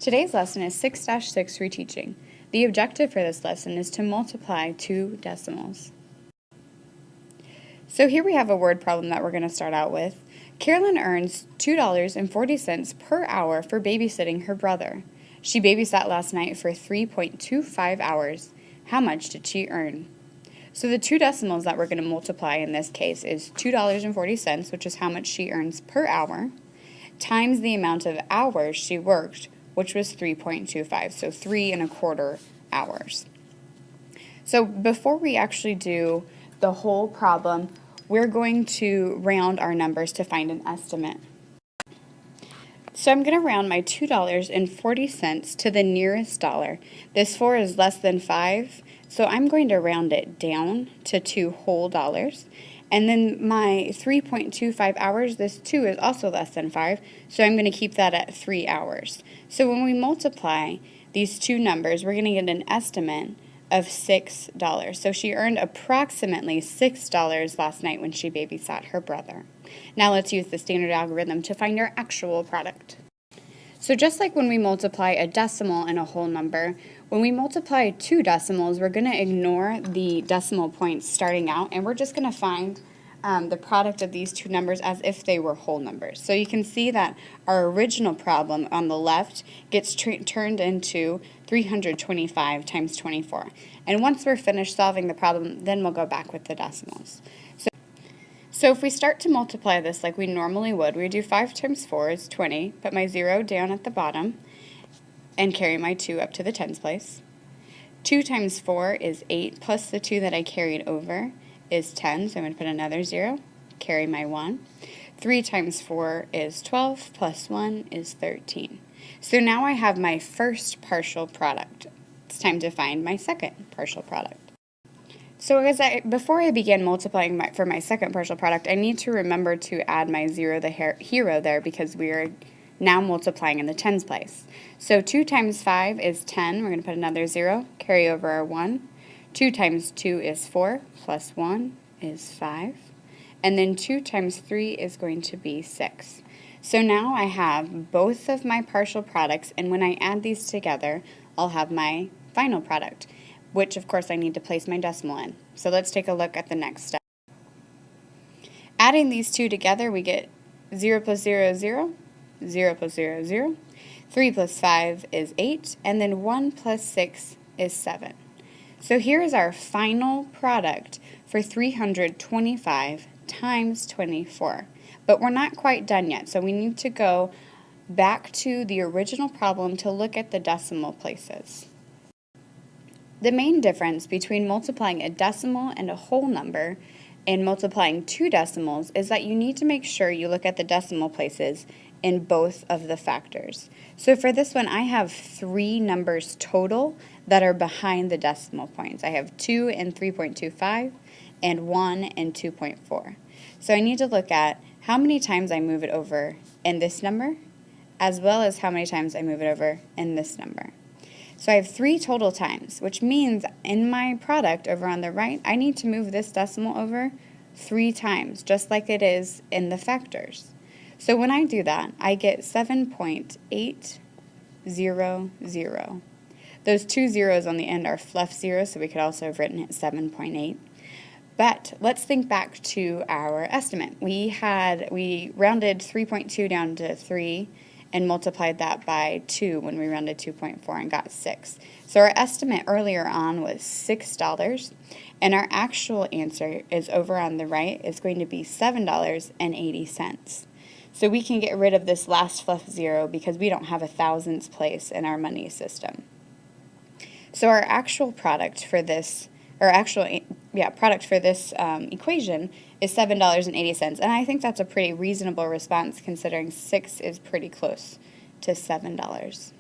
Today's lesson is 6-6 Reteaching. The objective for this lesson is to multiply two decimals. So here we have a word problem that we're going to start out with. Carolyn earns $2.40 per hour for babysitting her brother. She babysat last night for 3.25 hours. How much did she earn? So the two decimals that we're going to multiply in this case is $2.40, which is how much she earns per hour, times the amount of hours she worked, which was 3.25, so 3.25 hours. So before we actually do the whole problem, we're going to round our numbers to find an estimate. So I'm going to round my $2.40 to the nearest dollar. This 4 is less than 5, so I'm going to round it down to 2 whole dollars. And then my 3.25 hours, this 2 is also less than 5, so I'm going to keep that at 3 hours. So when we multiply these two numbers, we're going to get an estimate of $6. So she earned approximately $6 last night when she babysat her brother. Now let's use the standard algorithm to find our actual product. So just like when we multiply a decimal and a whole number, when we multiply two decimals, we're going to ignore the decimal points starting out, and we're just going to find the product of these two numbers as if they were whole numbers. So you can see that our original problem on the left gets turned into 325 times 24. And once we're finished solving the problem, then we'll go back with the decimals. So if we start to multiply this like we normally would, we do 5 times 4 is 20, put my 0 down at the bottom, and carry my 2 up to the tens place. 2 times 4 is 8, plus the 2 that I carried over is 10, so I'm going to put another 0, carry my 1. 3 times 4 is 12, plus 1 is 13. So now I have my first partial product. It's time to find my second partial product. So before I begin multiplying for my second partial product, I need to remember to add my 0, the hero there, because we are now multiplying in the tens place. So 2 times 5 is 10. We're going to put another 0, carry over our 1. 2 times 2 is 4, plus 1 is 5. And then 2 times 3 is going to be 6. So now I have both of my partial products, and when I add these together, I'll have my final product, which of course I need to place my decimal in. So let's take a look at the next step. Adding these two together, we get 0 plus 0 is 0, 0 plus 0 is 0, 3 plus 5 is 8, and then 1 plus 6 is 7. So here is our final product for 325 times 24. But we're not quite done yet, so we need to go back to the original problem to look at the decimal places. The main difference between multiplying a decimal and a whole number and multiplying two decimals is that you need to make sure you look at the decimal places in both of the factors. So for this one, I have 3 numbers total that are behind the decimal points. I have 2 and 3.25 and 1 and 2.4. So I need to look at how many times I move it over in this number, as well as how many times I move it over in this number. So I have 3 total times, which means in my product over on the right, I need to move this decimal over 3 times, just like it is in the factors. So when I do that, I get 7.800. Those 2 zeros on the end are left zeros, so we could also have written it 7.8. But let's think back to our estimate. We rounded 3.2 down to 3 and multiplied that by 2 when we rounded 2.4 and got 6. So our estimate earlier on was $6, and our actual answer is over on the right is going to be $7.80. So we can get rid of this last left zero because we don't have a thousandths place in our money system. So our actual product for this, equation is $7.80, and I think that's a pretty reasonable response considering 6 is pretty close to $7.